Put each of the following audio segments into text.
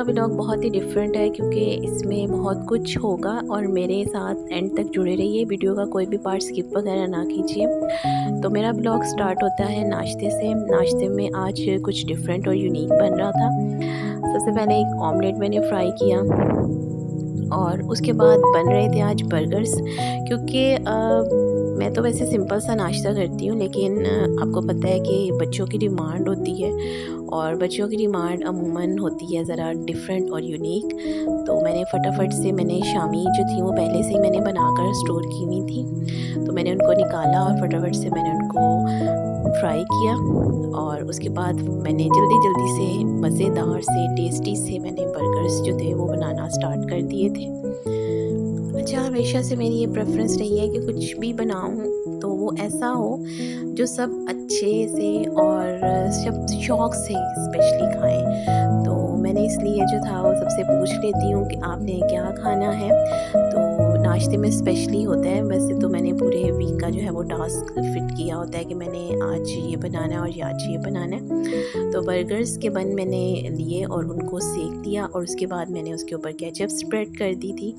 का व्लॉग बहुत ही डिफरेंट है क्योंकि इसमें बहुत कुछ होगा और मेरे साथ एंड तक जुड़े रहिए। वीडियो का कोई भी पार्ट स्किप वगैरह ना कीजिए। तो मेरा व्लॉग स्टार्ट होता है नाश्ते से। नाश्ते में आज कुछ डिफरेंट और यूनिक बन रहा था। सबसे पहले एक ऑमलेट मैंने फ्राई किया और उसके बाद बन रहे थे आज बर्गर्स। क्योंकि मैं तो वैसे सिंपल सा नाश्ता करती हूँ, लेकिन आपको पता है कि बच्चों की डिमांड होती है और बच्चों की डिमांड अमूमन होती है ज़रा डिफरेंट और यूनिक। तो मैंने फटाफट से शामी जो थी वो पहले से ही मैंने बनाकर स्टोर की हुई थी, तो मैंने उनको निकाला और फटाफट से मैंने उनको फ्राई किया। और उसके बाद मैंने जल्दी जल्दी से मज़ेदार से टेस्टी से मैंने बर्गर्स जो थे वो बनाना स्टार्ट कर दिए थे। अच्छा, हमेशा से मेरी ये प्रेफरेंस रही है कि कुछ भी बनाऊं तो वो ऐसा हो जो सब अच्छे से और सब शौक़ से स्पेशली खाएं। तो मैंने इसलिए जो था वो सबसे पूछ लेती हूँ कि आपने क्या खाना है। तो नाश्ते में स्पेशली होता है, वैसे तो मैंने पूरे वीक का जो है वो टास्क फिट किया होता है कि मैंने आज ये बनाना है और आज ये बनाना है। तो बर्गर्स के बन मैंने लिए और उनको सेक दिया और उसके बाद मैंने उसके ऊपर केचप स्प्रेड कर दी थी।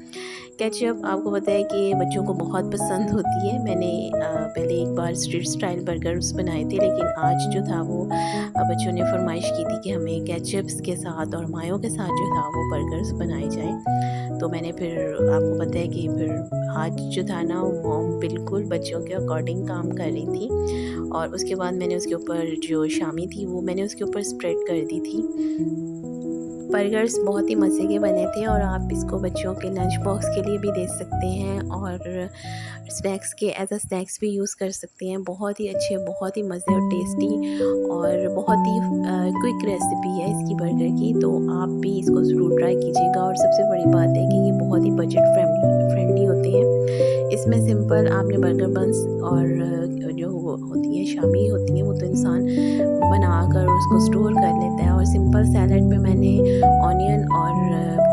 केचप आपको पता है कि बच्चों को बहुत पसंद होती है। मैंने पहले एक बार स्ट्रीट स्टाइल बर्गर्स बनाए थे, लेकिन आज जो था वो बच्चों ने फरमाइश की थी कि हमें केचप्स के साथ और मायो के साथ जो था वो बर्गर्स बनाए जाएं। तो मैंने फिर आपको पता है कि फिर आज जो था ना वो बिल्कुल बच्चों के अकॉर्डिंग काम कर रही थी। और उसके बाद मैंने उसके ऊपर जो शामी थी वो मैंने उसके ऊपर स्प्रेड कर दी थी। बर्गर्स बहुत ही मज़े के बने थे और आप इसको बच्चों के लंच बॉक्स के लिए भी दे सकते हैं और स्नैक्स के एज अ स्नैक्स भी यूज़ कर सकते हैं। बहुत ही अच्छे, बहुत ही मज़े और टेस्टी और बहुत ही क्विक रेसिपी है इसकी बर्गर की। तो आप भी इसको ज़रूर ट्राई कीजिएगा। और सबसे बड़ी बात है कि ये बहुत ही बजट फ्रेंडली होते हैं। इसमें सिंपल आपने बर्गर बंस और जो होती है शामी होती है वो तो इंसान बनाकर उसको स्टोर कर लेता है। और सिंपल सैलड पे मैंने ऑनियन और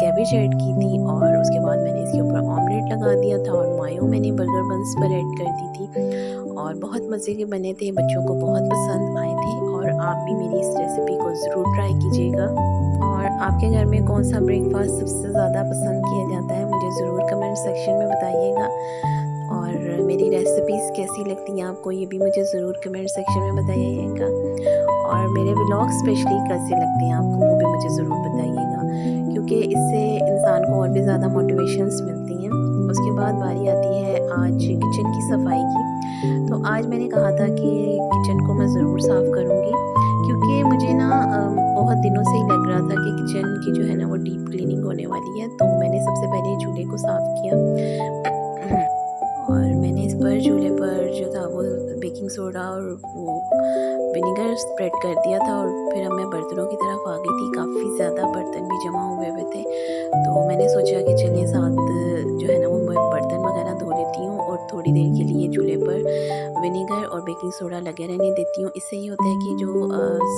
कैबेज ऐड की थी और उसके बाद मैंने इसके ऊपर ऑमलेट लगा दिया था और मायो मैंने बर्गर बंस पर ऐड कर दी थी और बहुत मज़े के बने थे। बच्चों को बहुत पसंद आए थे और आप भी मेरी इस रेसिपी को ज़रूर ट्राई कीजिएगा। और आपके घर में कौन सा ब्रेकफास्ट सबसे ज़्यादा पसंद किया जाता है मुझे ज़रूर कमेंट सेक्शन में बताइएगा। और मेरी रेसिपीज़ कैसी लगती हैं आपको ये भी मुझे ज़रूर कमेंट सेक्शन में बताइएगा। और मेरे व्लॉग स्पेशली कैसे लगते हैं आपको वो भी मुझे ज़रूर बताइएगा, क्योंकि इससे इंसान को और भी ज़्यादा मोटिवेशंस मिलती हैं। उसके बाद बारी आती है आज किचन की सफाई की। तो आज मैंने कहा था कि किचन को मैं ज़रूर साफ़ करूँगी, क्योंकि मुझे ना बहुत दिनों से ही लग रहा था कि किचन की जो है ना वो डीप क्लीनिंग होने वाली है। तो मैंने सबसे पहले चूल्हे को साफ़ किया और मैंने इस पर चूल्हे पर जो था वो बेकिंग सोडा और वो विनेगर स्प्रेड कर दिया था। और फिर अब मैं बर्तनों की तरफ आ गई थी। काफ़ी ज़्यादा बर्तन भी जमा हुए हुए थे, तो मैंने सोचा कि चलिए साथ जो है ना वो बर्तन वगैरह धो लेती हूँ और थोड़ी देर के लिए चूल्हे पर विनेगर और बेकिंग सोडा लगे रहने देती हूँ। इससे ये होता है कि जो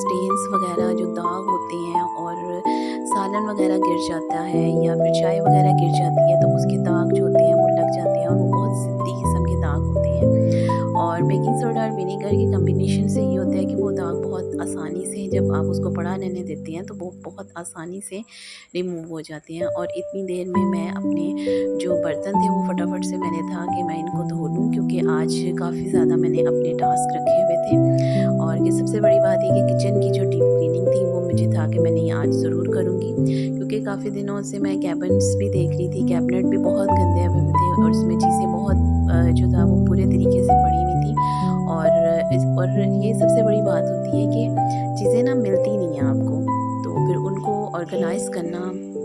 स्टेन्स वगैरह जो दाग होते हैं और सालन वगैरह गिर जाता है या फिर चाय वगैरह गिर जाती है तो उसके दाग जो होते हैं वो लग जाते हैं और वो बहुत सिद्धी किस्म के दाग होते हैं। और बेकिंग सोडा और विनेगर के कम्बिनेशन से ये होता है कि वो दाग बहुत आसानी से जब आप उसको पड़ा रहने देते हैं तो वो बहुत आसानी से रिमूव हो जाते हैं। और इतनी देर में मैं अपने जो बर्तन थे वो फटाफट से मैंने था कि मैं इनको धो लूँ, क्योंकि आज काफ़ी ज़्यादा मैंने अपने टास्क रखे हुए थे। और ये सबसे बड़ी बात है कि किचन की जो डीप क्लीनिंग थी वो मुझे था कि मैंने आज ज़रूर करूँगी, क्योंकि काफ़ी दिनों से मैं कैबिनेट्स भी देख रही थी। कैबिनेट भी बहुत गंदे हुए थे और उसमें चीज़ें बहुत जो था वो पूरे तरीके से पड़ी हुई थी। और ये सबसे बड़ी बात होती है कि चीज़ें ना मिलती नहीं हैं आपको, तो फिर उनको ऑर्गेनाइज़ करना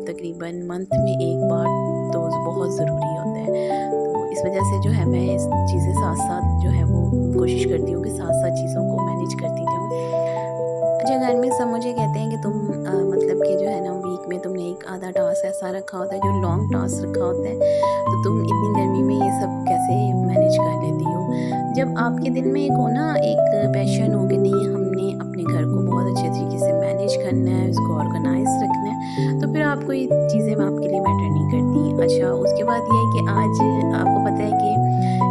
तकरीबन मंथ में एक बार तो बहुत ज़रूरी होता है। तो इस वजह से जो है मैं इस चीज़ें साथ साथ जो है वो कोशिश करती हूँ कि साथ साथ चीज़ों को मैनेज करती जाऊँ। अच्छा, घर में सब मुझे कहते हैं कि तुम मतलब कि जो है ना वीक में तुमने एक आधा टास्क ऐसा रखा होता है जो लॉन्ग टास्क रखा होता है, तो तुम इतनी गर्मी में ये सब कैसे मैनेज कर लेती हो। जब आपके दिल में एक हो ना एक पैशन हो कि नहीं हमने अपने घर को बहुत अच्छे तरीके से मैनेज करना है, इसको ऑर्गेनाइज रखना है, तो फिर आपको ये चीज़ें आपके लिए मैटर नहीं करती। अच्छा, उसके बाद ये है कि आज आपको पता है कि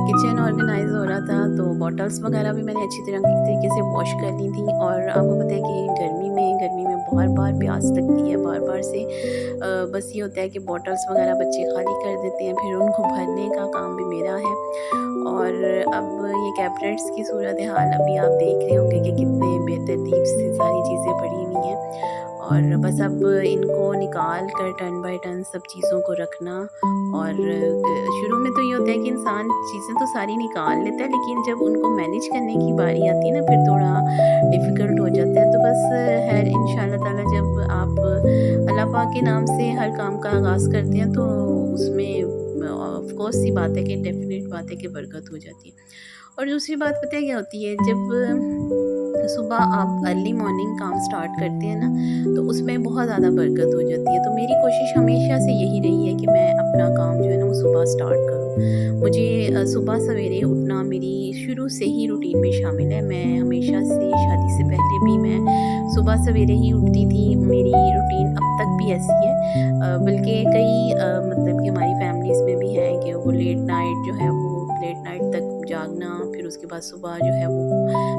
किचन ऑर्गेनाइज हो रहा था, तो बॉटल्स वगैरह भी मैंने अच्छी तरह तरीके से वॉश कर ली थी। और आपको पता है कि गर्मी में बार बार प्यास लगती है, बार बार से बस ये होता है कि बॉटल्स वगैरह बच्चे खाली कर देते हैं, फिर उनको भरने का काम भी मेरा है। और अब ये कैबिनेट्स की सूरत हाल अभी आप देख रहे होंगे कि कितने बेतरतीब से सारी चीज़ें पड़ी हुई हैं। और बस अब इनको निकाल कर टर्न बाय टर्न सब चीज़ों को रखना। और शुरू में तो ये होता है कि इंसान चीज़ें तो सारी निकाल लेता है, लेकिन जब उनको मैनेज करने की बारी आती है ना, फिर थोड़ा डिफ़िकल्ट हो जाता है। तो बस खैर इंशाल्लाह ताला जब आप अल्लाह पाक के नाम से हर काम का आगाज़ करते हैं तो उसमें ऑफ कोर्स सी बात है कि डेफिनेट बात है कि बरकत हो जाती है। और दूसरी बात पता है क्या होती है, जब सुबह आप अर्ली मॉर्निंग काम स्टार्ट करते हैं ना, तो उसमें बहुत ज़्यादा बरकत हो जाती है। तो मेरी कोशिश हमेशा से यही रही है कि मैं अपना काम जो है ना वो सुबह स्टार्ट करूँ। मुझे सुबह सवेरे उठना मेरी शुरू से ही रूटीन में शामिल है। मैं हमेशा से शादी से पहले भी मैं सुबह सवेरे ही उठती थी। मेरी रूटीन अब तक भी ऐसी है। बल्कि कई मतलब कि हमारी फैमिलीज़ में भी है कि वो लेट नाइट जो है वो लेट नाइट तक जागना, फिर उसके बाद सुबह जो है वो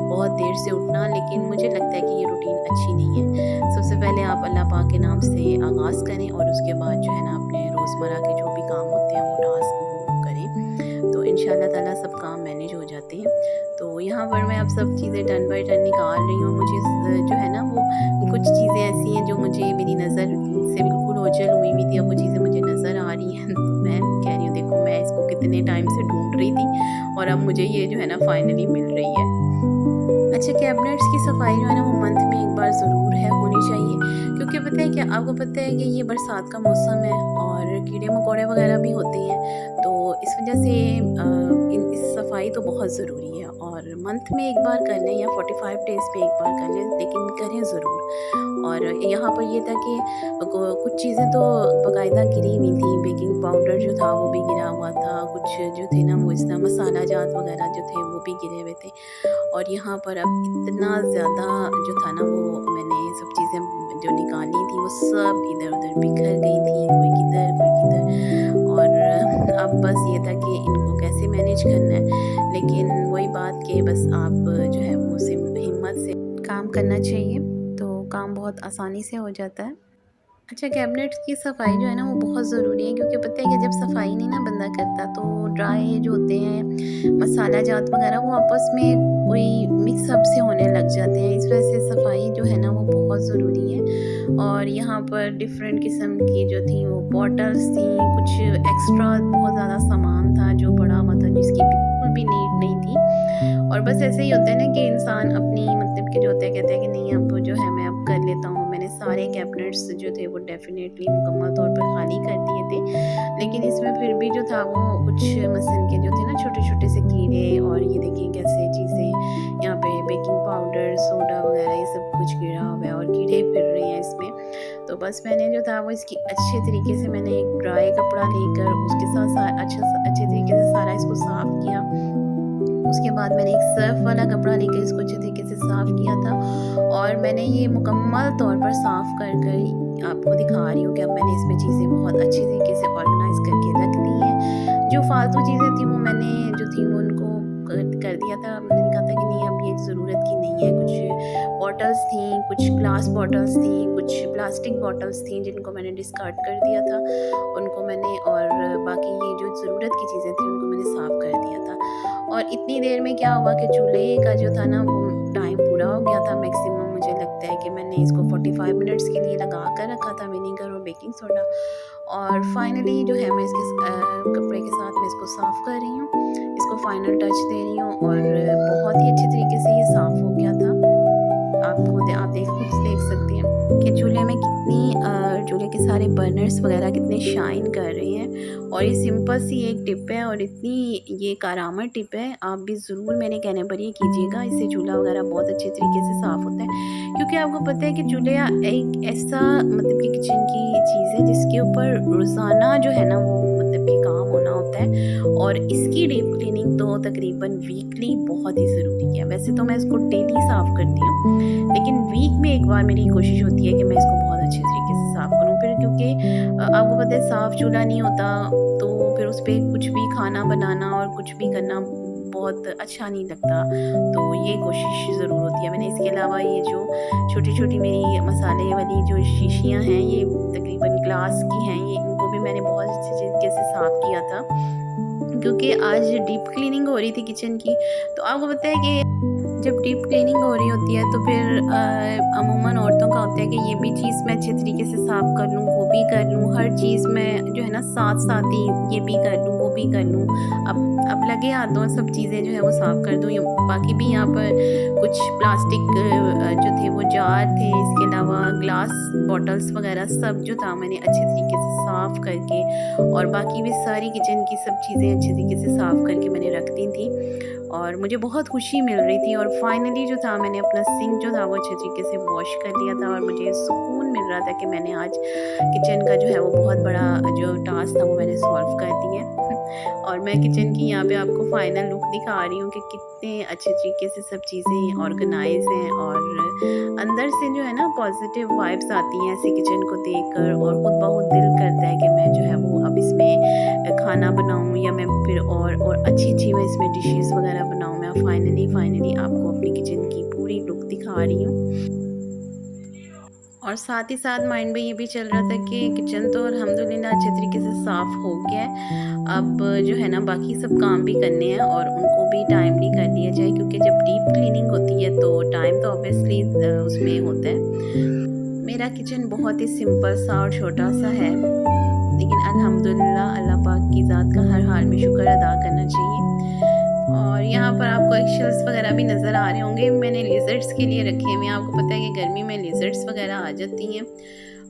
बहुत देर से उठना। लेकिन मुझे लगता है कि ये रूटीन अच्छी नहीं है। सबसे पहले आप अल्लाह पाक के नाम से आगाज़ करें और उसके बाद जो है ना अपने रोज़मर्रा के जो भी काम होते हैं वो टास्क वो करें, तो इंशाल्लाह ताला सब काम मैनेज हो जाते हैं। तो यहाँ पर मैं अब सब चीज़ें टर्न बाय टर्न निकाल रही हूँ। मुझे जो है ना वो कुछ चीज़ें ऐसी हैं जो मुझे मेरी नज़र से बिल्कुल ओझल हुई हुई थी, अब वो चीज़ें मुझे नज़र आ रही हैं। तो मैं कह रही हूँ देखो मैं इसको कितने टाइम से ढूँढ रही थी और अब मुझे ये जो है ना फाइनली मिल रही है। अच्छा, कैबिनेट्स की सफाई जो है ना वो मंथ में एक बार ज़रूर है होनी चाहिए, क्योंकि पता है क्या, आपको पता है कि ये बरसात का मौसम है और कीड़े मकोड़े वगैरह भी होते हैं। तो इस वजह से इस सफाई तो बहुत ज़रूरी है और मंथ में एक बार कर लें या 45 डेज़ पे एक बार कर लें, लेकिन करें ज़रूर। और यहाँ पर ये था कि कुछ चीज़ें तो बाकायदा गिरी हुई थी। बेकिंग पाउडर जो था वो भी गिरा हुआ था, कुछ जो थे ना वो इस तरह मसाला जात वगैरह जो थे वो भी गिरे हुए थे। और यहाँ पर अब इतना ज़्यादा जो था ना वो मैंने सब चीज़ें जो निकाली थी वो सब इधर-उधर बिखर गई थी, कोई किधर कोई किधर। और अब बस ये था कि इनको कैसे मैनेज करना है, लेकिन वही बात कि बस आप जो है वो हिम्मत से काम करना चाहिए, तो काम बहुत आसानी से हो जाता है। अच्छा, कैबिनेट्स की सफाई जो है ना वो बहुत ज़रूरी है, क्योंकि पता है कि जब सफाई नहीं ना बंदा करता तो ड्राई जो होते हैं मसाला जात वगैरह वो आपस में कोई मिक्सअप से होने लग जाते हैं। इस वजह से सफाई जो है ना वो बहुत ज़रूरी है। और यहाँ पर डिफरेंट किस्म की जो थी वो बॉटल्स थी, कुछ एक्स्ट्रा बहुत ज़्यादा सामान था जो पड़ा हुआ था जिसकी बिल्कुल भी नीड नहीं थी। और बस ऐसे ही होता है ना कि इंसान अपनी मतलब कि जो होता है कहते हैं कि नहीं अब जो है मैं अब कर लेता हूँ। मैंने सारे कैबिनेट्स जो थे वो डेफिनेटली मुकम्मल तौर पर खाली कर दिए थे, लेकिन इसमें फिर भी जो था वो कुछ मसन के जो थे ना छोटे छोटे से कीड़े, और ये देखिए कैसे चीज़ें यहाँ पे बेकिंग पाउडर सोडा वगैरह ये सब कुछ गिरा हुआ है और कीड़े फिर रहे हैं इसमें। तो बस मैंने जो था वो इसकी अच्छे तरीके से मैंने एक ड्राई कपड़ा लेकर उसके साथ अच्छे तरीके से सारा इसको साफ़ किया। उसके बाद मैंने एक सर्फ वाला कपड़ा लेकर इसको अच्छे तरीके से साफ़ किया था और मैंने ये मुकम्मल तौर पर साफ़ कर कर आपको दिखा रही हूँ कि अब मैंने इसमें चीज़ें बहुत अच्छे तरीके से ऑर्गेनाइज़ करके रख दी हैं। जो फालतू चीज़ें थी वो मैंने जो थी वो उनको कर दिया था। मैंने कहा था कि नहीं अब ये ज़रूरत की नहीं है। कुछ बॉटल्स थी, कुछ ग्लास बॉटल्स थी, कुछ प्लास्टिक बॉटल्स थी जिनको मैंने डिस्कार्ड कर दिया था उनको मैंने, और बाकी ये जो ज़रूरत की चीज़ें थी उनको मैंने साफ़ कर दिया था। और इतनी देर में क्या हुआ कि चूल्हे का जो था ना वो टाइम पूरा हो गया था। मैक्सिमम मुझे लगता है कि मैंने इसको 45 मिनट्स के लिए लगा कर रखा था, विनीगर और बेकिंग सोडा। और फाइनली जो है मैं इसके कपड़े के साथ मैं इसको साफ़ कर रही हूँ, इसको फाइनल टच दे रही हूँ और बहुत ही अच्छे तरीके से ये साफ़ हो गया था। आप खुद देख सकते हैं कि चूल्हे में कितनी चूल्हे के सारे बर्नर्स वगैरह कितने शाइन कर रहे हैं। और ये सिंपल सी एक टिप है और इतनी ये कारामद टिप है, आप भी ज़रूर मेरे कहने पर ये कीजिएगा। इससे चूल्हा वगैरह बहुत अच्छे तरीके से साफ़ होता है, क्योंकि आपको पता है कि चूल्हा एक ऐसा मतलब कि किचन की चीज़ है जिसके ऊपर रोज़ाना जो है ना वो मतलब कि काम होना होता है, और इसकी डीप क्लीनिंग तो तकरीबन वीकली बहुत ही ज़रूरी है। वैसे तो मैं इसको डेली साफ़ करती हूँ, लेकिन वीक में एक बार मेरी कोशिश होती है कि मैं इसको बहुत अच्छे तरीके से साफ़ करूँ। फिर क्योंकि आपको पता है साफ़ चूल्हा नहीं होता तो फिर उस पर कुछ भी खाना बनाना और कुछ भी करना बहुत अच्छा नहीं लगता, तो ये कोशिश ज़रूर होती है। मैंने इसके अलावा ये जो छोटी-छोटी मेरी मसाले वाली जो शीशियाँ हैं, ये तकरीबन ग्लास की हैं, ये इनको भी मैंने बहुत अच्छे तरीके से साफ़ किया था, क्योंकि आज डीप क्लीनिंग हो रही थी किचन की। तो आपको पता है कि जब डीप क्लीनिंग हो रही होती है तो फिर अमूमन औरतों का होता है कि ये भी चीज़ मैं अच्छे तरीके से साफ़ कर लूँ, वो भी कर लूँ, हर चीज़ में जो है ना साथ-साथ ही ये भी कर लूँ, वो भी कर लूँ। अब लगे हाथों सब चीज़ें जो है वो साफ़ कर दूँ। बाकी भी यहाँ पर कुछ प्लास्टिक जो थे वो जार थे, इसके अलावा ग्लास बॉटल्स वग़ैरह सब जो था मैंने अच्छे तरीके से साफ़ करके, और बाकी भी सारी किचन की सब चीज़ें अच्छे तरीके से साफ़ करके मैंने रख दी थी, और मुझे बहुत खुशी मिल रही थी। और फाइनली जो था मैंने अपना सिंक जो था वो अच्छे तरीके से वॉश कर लिया था, और मुझे सुकून मिल रहा था कि मैंने आज किचन का जो है वो बहुत बड़ा जो टास्क था वो मैंने सॉल्व कर दिया। और मैं किचन की यहाँ पे आपको फाइनल लुक दिखा रही हूँ कि कितने अच्छे तरीके से सब चीज़ें ऑर्गेनाइज हैं, और अंदर से जो है ना पॉजिटिव वाइब्स आती हैं ऐसे किचन को देखकर, और खुद ब खुद दिल करता है कि मैं जो है वो अब इसमें खाना बनाऊँ, या मैं फिर और अच्छी मैं इसमें डिशेस वगैरह बनाऊँ। मैं फाइनली आपको अपनी किचन की पूरी लुक दिखा रही हूँ, और साथ ही साथ माइंड में ये भी चल रहा था कि किचन तो अल्हम्दुलिल्लाह अच्छे तरीके से साफ़ हो गया है। अब जो है ना बाकी सब काम भी करने हैं, और उनको भी टाइमली कर लिया जाए, क्योंकि जब डीप क्लीनिंग होती है तो टाइम तो ऑब्वियसली उसमें होता है। मेरा किचन बहुत ही सिंपल सा और छोटा सा है, लेकिन अल्हम्दुलिल्लाह अल्लाह पाक की ज़ात का हर हाल में शुक्र अदा करना चाहिए। और यहाँ पर आपको एक्शेल्स वगैरह भी नज़र आ रहे होंगे, मैंने लिजर्ड्स के लिए रखे हुए हैं। आपको पता है कि गर्मी में लिजर्ड्स वगैरह आ जाती हैं।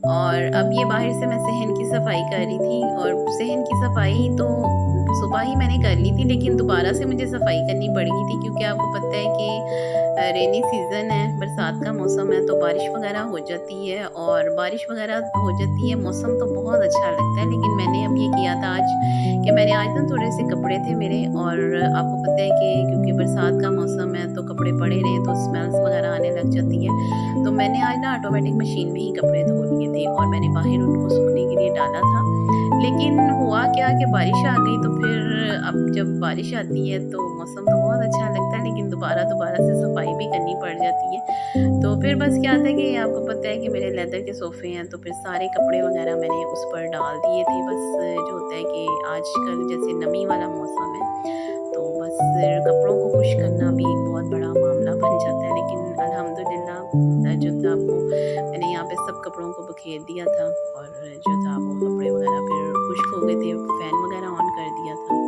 और अब ये बाहर से मैं सहन की सफाई कर रही थी, और सहन की सफाई तो सुबह ही मैंने कर ली थी, लेकिन दोबारा से मुझे सफाई करनी पड़ी थी, क्योंकि आपको पता है कि रेनी सीज़न है, बरसात का मौसम है, तो बारिश वगैरह हो जाती है, और बारिश वगैरह हो जाती है, मौसम तो बहुत अच्छा लगता है। लेकिन मैंने अब ये किया था आज कि मैंने आज ना थोड़े से कपड़े थे मेरे, और आपको पता है कि क्योंकि बरसात का मौसम है तो कपड़े पड़े रहे तो स्मेल्स वगैरह आने लग जाती है, तो मैंने आज ना ऑटोमेटिक मशीन में ही कपड़े धो लिए थे, और मैंने बाहर उनको सूखने के लिए डाला था। लेकिन हुआ क्या कि बारिश आ गई, तो फिर अब जब बारिश आती है तो मौसम तो बहुत अच्छा लगता है, लेकिन दोबारा से सफाई भी करनी पड़ जाती है। तो फिर बस क्या था कि आपको पता है कि मेरे लेदर के सोफ़े हैं, तो फिर सारे कपड़े वगैरह मैंने उस पर डाल दिए थे। बस जो होता है कि आजकल जैसे नमी वाला मौसम है, तो बस कपड़ों को खुश करना भी एक बहुत बड़ा मामला बन जाता है। लेकिन अल्हम्दुलिल्लाह जो था वो मैंने यहाँ पे सब कपड़ों को बखेर दिया था, और जो था वो कपड़े वगैरह फिर खुश्क हो गए थे, फ़ैन वगैरह ऑन कर दिया था।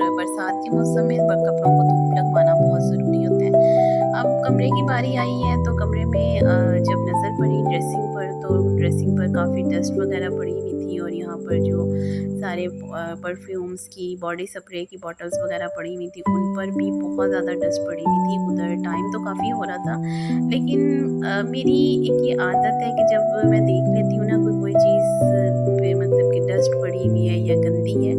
और बरसात के मौसम में कपड़ों को धूप लगवाना बहुत ज़रूरी होता है। अब कमरे की बारी आई है, तो कमरे में जब नज़र पड़ी ड्रेसिंग पर, तो ड्रेसिंग पर काफ़ी डस्ट वगैरह पड़ी हुई थी, और यहाँ पर जो सारे परफ्यूम्स की, बॉडी स्प्रे की बॉटल्स वगैरह पड़ी हुई थी, उन पर भी बहुत ज़्यादा डस्ट पड़ी हुई थी। उधर टाइम तो काफ़ी हो रहा था, लेकिन मेरी एक ये आदत है कि जब मैं देख लेती हूँ ना कोई चीज़ पे मतलब कि डस्ट पड़ी हुई है या गंदी है,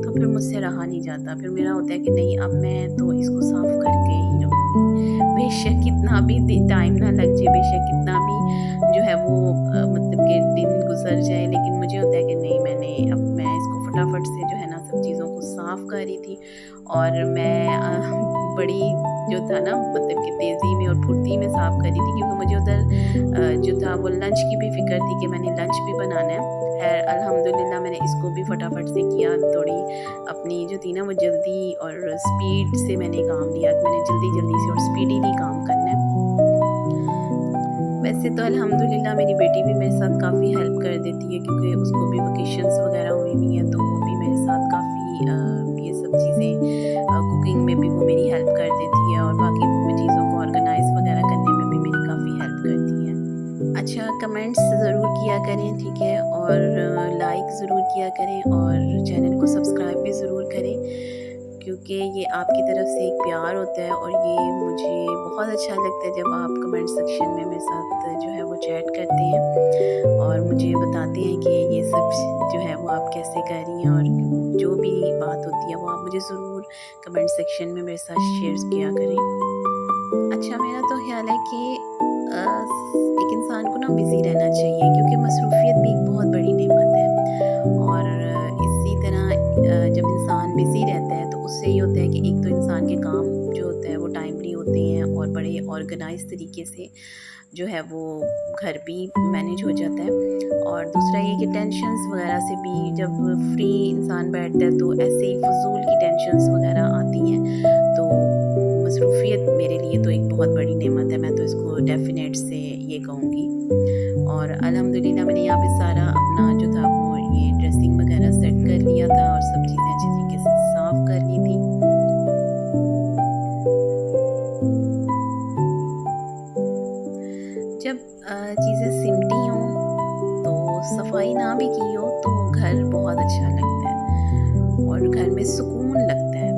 तो फिर मुझसे रहा नहीं जाता। फिर मेरा होता है कि नहीं, अब मैं तो इसको साफ़ करके ही रहूँगी, बेशक कितना भी टाइम ना लग जाए, बेशक कितना भी जो है वो मतलब कि दिन गुजर जाए, लेकिन मुझे होता है कि नहीं, मैं इसको फटाफट से जो है ना सब चीज़ों को साफ़ कर रही थी। और मैं बड़ी जो था ना मतलब कि तेज़ी में और फुर्ती में साफ़ कर रही थी, क्योंकि मुझे उधर जो था वो लंच की भी फ़िक्र थी कि मैंने लंच भी बनाना है। खैर अल्हम्दुलिल्लाह मैंने इसको भी फटाफट से किया, थोड़ी अपनी जो थी ना वो जल्दी और स्पीड से मैंने काम लिया, मैंने जल्दी से और स्पीडीली काम करना है। वैसे तो अल्हम्दुलिल्लाह मेरी बेटी भी मेरे साथ काफ़ी हेल्प कर देती है, क्योंकि उसको भी वेकेशंस वगैरह हुई हुई हैं, तो वो भी मेरे साथ काफ़ी ये सब चीज़ें कुकिंग में भी वो मेरी हेल्प कर देती है, और बाकी चीज़ों को ऑर्गेनाइज़ वगैरह करने में भी मेरी काफ़ी हेल्प करती है। अच्छा, कमेंट्स ज़रूर किया करें, ठीक है, और लाइक ज़रूर किया करें, और चैनल को सब्सक्राइब भी ज़रूर करें, क्योंकि ये आपकी तरफ से एक प्यार होता है, और ये मुझे बहुत अच्छा लगता है जब आप कमेंट सेक्शन में मेरे साथ जो है वो चैट करते हैं, और मुझे बताते हैं कि ये सब जो है वो आप कैसे कर रही हैं, और जो भी बात होती है वो आप मुझे ज़रूर कमेंट सेक्शन में मेरे साथ शेयर किया करें। अच्छा, मेरा तो ख्याल है कि एक इंसान को ना बिज़ी रहना चाहिए, क्योंकि मसरूफ़ियत भी एक बहुत बड़ी नेमत है, और इसी तरह जब इंसान बिज़ी रहता है तो उससे ये होता है कि एक तो ऑर्गेनाइज तरीके से जो है वो घर भी मैनेज हो जाता है। और दूसरा ये कि टेंशन्स वगैरह से भी जब फ्री इंसान बैठता है तो ऐसे ही फ़ुज़ूल की टेंशन्स वगैरह आती हैं, तो मसरूफ़ियत मेरे लिए तो एक बहुत बड़ी नेमत है, मैं तो इसको डेफ़िनेट से ये कहूँगी। और अल्हम्दुलिल्लाह मैंने यहाँ पे सारा अपना जो था वो ये ड्रेसिंग वगैरह सेट कर लिया था और सब चीज़ें अच्छी तरीके से साफ़ कर ली थी। जब चीज़ें सिमटी हों तो सफाई ना भी की हो तो घर बहुत अच्छा लगता है और घर में सुकून लगता है।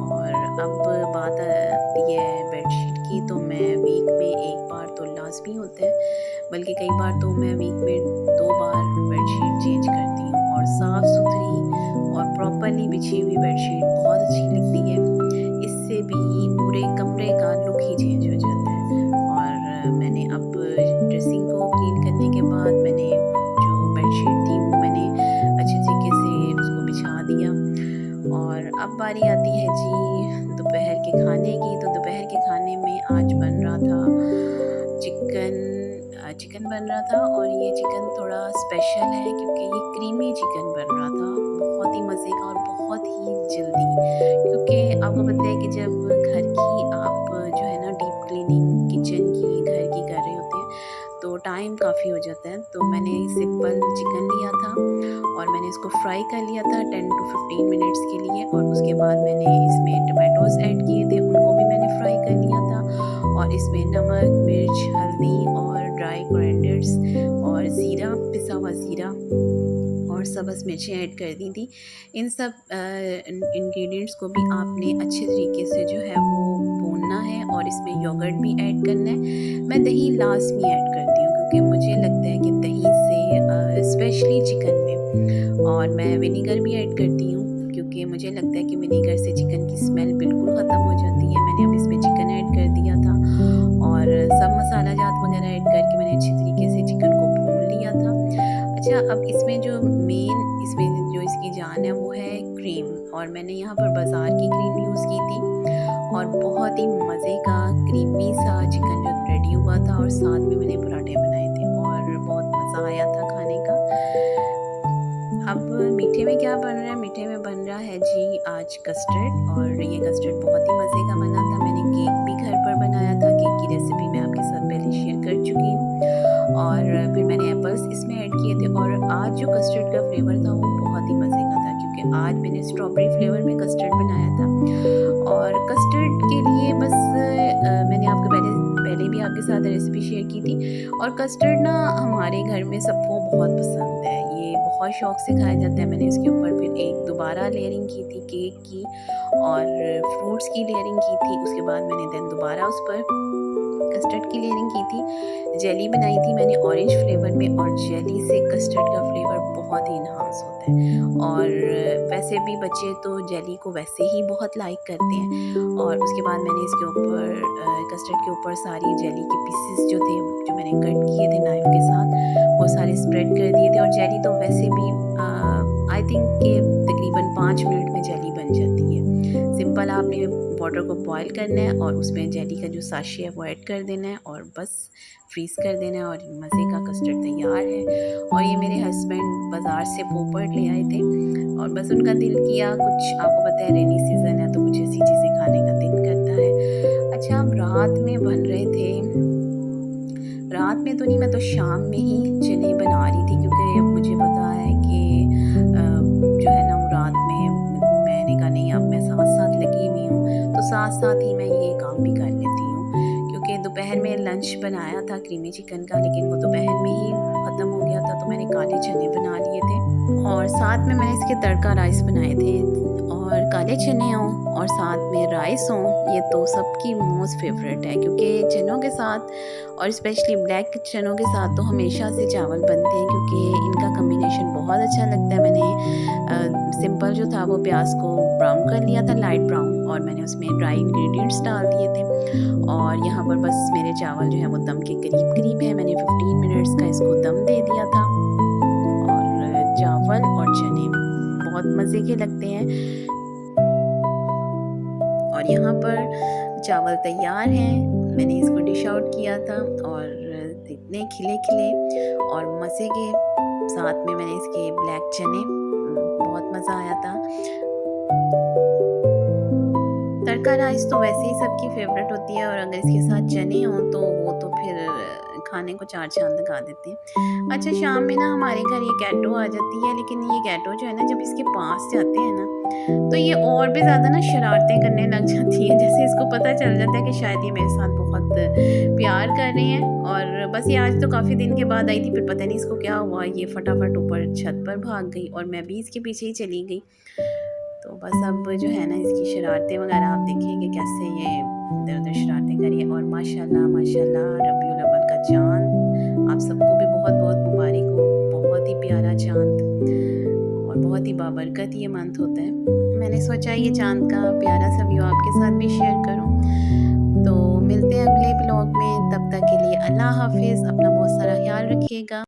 और अब बात आती है बेडशीट की, तो मैं वीक में एक बार तो लाज़मी होता है, बल्कि कई बार तो मैं वीक में 2 बार बेडशीट चेंज करती हूँ। और साफ़ सुथरी और प्रॉपरली बिछी हुई बेडशीट बहुत अच्छी लगती है, इससे भी पूरे कमरे का लुक ही चेंज हो जाता है। और मैंने अब ड्रेसिंग को क्लीन करने के बाद मैंने जो बेडशीट थी वो मैंने अच्छे तरीके से उसको बिछा दिया। और अब बारी आती है जी दोपहर के खाने की। तो दोपहर के खाने में आज बन रहा था चिकन बन रहा था, और ये चिकन थोड़ा स्पेशल है क्योंकि ये क्रीमी चिकन बन रहा था, बहुत ही मज़े का और बहुत ही जल्दी। क्योंकि आपको पता है कि जब घर की आप जो है ना डीप क्लीनिंग किचन की घर की कर रहे होते हैं तो टाइम काफ़ी हो जाता है। तो मैंने सिंपल चिकन लिया था और मैंने इसको फ्राई कर लिया था 10 to 15 मिनट्स के लिए, और उसके बाद मैंने इसमें टमाटोज़ ऐड किए थे, उनको भी मैंने फ्राई कर लिया था। और इसमें नमक, मिर्च, हल्दी और ड्राई कोरिएंडर्स और ज़ीरा, पिसा हुआ ज़ीरा और सब्ज़ मिर्चें ऐड कर दी थी। इन सब इंग्रेडिएंट्स को भी आपने अच्छे तरीके से जो है वो भूनना है, और इसमें योगर्ट भी ऐड करना है। मैं दही लाज़मी ऐड करती हूँ क्योंकि मुझे लगता है कि दही से स्पेशली चिकन में, और मैं विनेगर भी ऐड करती हूँ क्योंकि मुझे लगता है कि विनेगर से चिकन की स्मेल बिल्कुल ख़त्म हो जाती है। मैंने अब इसमें चिकन ऐड कर दिया था और सब मसाला जात वगैरह ऐड करके मैंने अच्छी तरीके से चिकन को भून लिया था। अच्छा, अब इसमें जो इसकी जान है वो है क्रीम, और मैंने यहाँ पर बाज़ार की क्रीम यूज़ की थी और बहुत ही मज़े का क्रीमी सा चिकन जो रेडी हुआ था, और साथ में मैंने पराठे बनाए थे और बहुत मज़ा आया था खाने का। अब मीठे में क्या बन रहा है? मीठे में बन रहा है जी आज कस्टर्ड, और ये कस्टर्ड बहुत ही मज़े का बना था। मैंने केक भी घर पर बनाया था, केक की रेसिपी मैं आपके साथ पहले शेयर कर चुकी हूँ। और फिर मैंने एप्पल्स इसमें ऐड किए थे, और आज जो कस्टर्ड का फ्लेवर था वो बहुत ही मज़े का था क्योंकि आज मैंने स्ट्रॉबेरी फ्लेवर में कस्टर्ड बनाया था। और कस्टर्ड के लिए बस मैंने आपको पहले भी आपके साथ रेसिपी शेयर की थी। और कस्टर्ड ना हमारे घर में सबको बहुत पसंद है, ये बहुत शौक़ से खाया जाता है। मैंने इसके ऊपर फिर एक दोबारा लेयरिंग की थी केक की और फ्रूट्स की लेयरिंग की थी। उसके बाद मैंने देन दोबारा उस पर कस्टर्ड की लेयरिंग की थी। जेली बनाई थी मैंने ऑरेंज फ्लेवर में, और जेली से कस्टर्ड का फ्लेवर बहुत ही इन्हांस होता है। और वैसे भी बच्चे तो जेली को वैसे ही बहुत लाइक करते हैं। और उसके बाद मैंने इसके ऊपर कस्टर्ड के ऊपर सारी जेली के पीसेस जो थे, जो मैंने कट किए थे नाइफ़ के साथ, वो सारे स्प्रेड कर दिए थे। और जेली तो वैसे भी आई थिंक कि तकरीबन 5 मिनट में जेली बन जाती है। सिंपल आपने वाटर को बॉयल करना है और उसमें जेली का जो साशे है वो ऐड कर देना है और बस फ्रीज़ कर देना है, और मज़े का कस्टर्ड तैयार है। और ये मेरे हस्बैंड बाज़ार से पोपट ले आए थे, और बस उनका दिल किया, कुछ आपको पता है रेनी सीज़न है तो कुछ ऐसी चीज़ें खाने का दिल करता है। अच्छा, अब रात में बन रहे थे, रात में तो नहीं, मैं तो शाम में ही चने बना रही थी क्योंकि मुझे पता है कि जो है ना वो रात में मैंने कहा नहीं, अब मैं साथ-साथ लगी हुई हूँ तो साथ-साथ ही मैं ये काम भी कर लेती हूँ। क्योंकि दोपहर में लंच बनाया था क्रीमी चिकन का, लेकिन वो दोपहर में ही ख़त्म हो गया था, तो मैंने काले चने बना लिए थे और साथ में मैंने इसके तड़का राइस बनाए थे। और काले चने हों और साथ में राइस हों, ये तो सबकी मोस्ट फेवरेट है क्योंकि चनों के साथ, और स्पेशली ब्लैक चनों के साथ तो हमेशा से चावल बनते हैं क्योंकि इनका कम्बिनेशन बहुत अच्छा लगता है। मैंने सिंपल जो था वो प्याज को ब्राउन कर लिया था, लाइट ब्राउन, और मैंने उसमें ड्राई इंग्रेडिएंट्स डाल दिए थे। और यहाँ पर बस मेरे चावल जो है वो दम के करीब है, मैंने 15 मिनट्स का इसको दम दे दिया था। और चावल और चने बहुत मज़े के लगते हैं। और यहाँ पर चावल तैयार हैं, मैंने इसको डिश आउट किया था और इतने खिले खिले और मज़े के साथ में मैंने इसके ब्लैक चने, बहुत मज़ा आया था। तड़का राइस तो वैसे ही सबकी फेवरेट होती है और अगर इसके साथ चने हों तो वो तो फिर खाने को चार चांद लगा देते हैं। अच्छा, शाम में ना हमारे घर ये कैटो आ जाती है, लेकिन ये कैटो जो है ना, जब इसके पास जाते हैं ना तो ये और भी ज़्यादा ना शरारतें करने लग जाती है। जैसे इसको पता चल जाता है कि शायद ये मेरे साथ बहुत प्यार कर रहे हैं। और बस ये आज तो काफ़ी दिन के बाद आई थी, फिर पता नहीं इसको क्या हुआ, ये फटाफट ऊपर छत पर भाग गई और मैं भी इसके पीछे ही चली गई। तो बस अब जो है ना, इसकी शरारतें वगैरह आप देखेंगे कैसे ये इधर उधर शरारतें करिए। और माशाल्लाह माशाल्लाह रबीउल अव्वल का चाँद आप सबको भी बहुत बहुत मुबारक हो। बहुत ही प्यारा चाँद और बहुत ही बाबरकत ये मंथ होता है। मैंने सोचा ये चाँद का प्यारा सा व्यू आपके साथ भी शेयर करूं। तो मिलते हैं अगले ब्लॉग में, तब तक के लिए अल्लाह हाफिज़। अपना बहुत सारा ख्याल रखिएगा।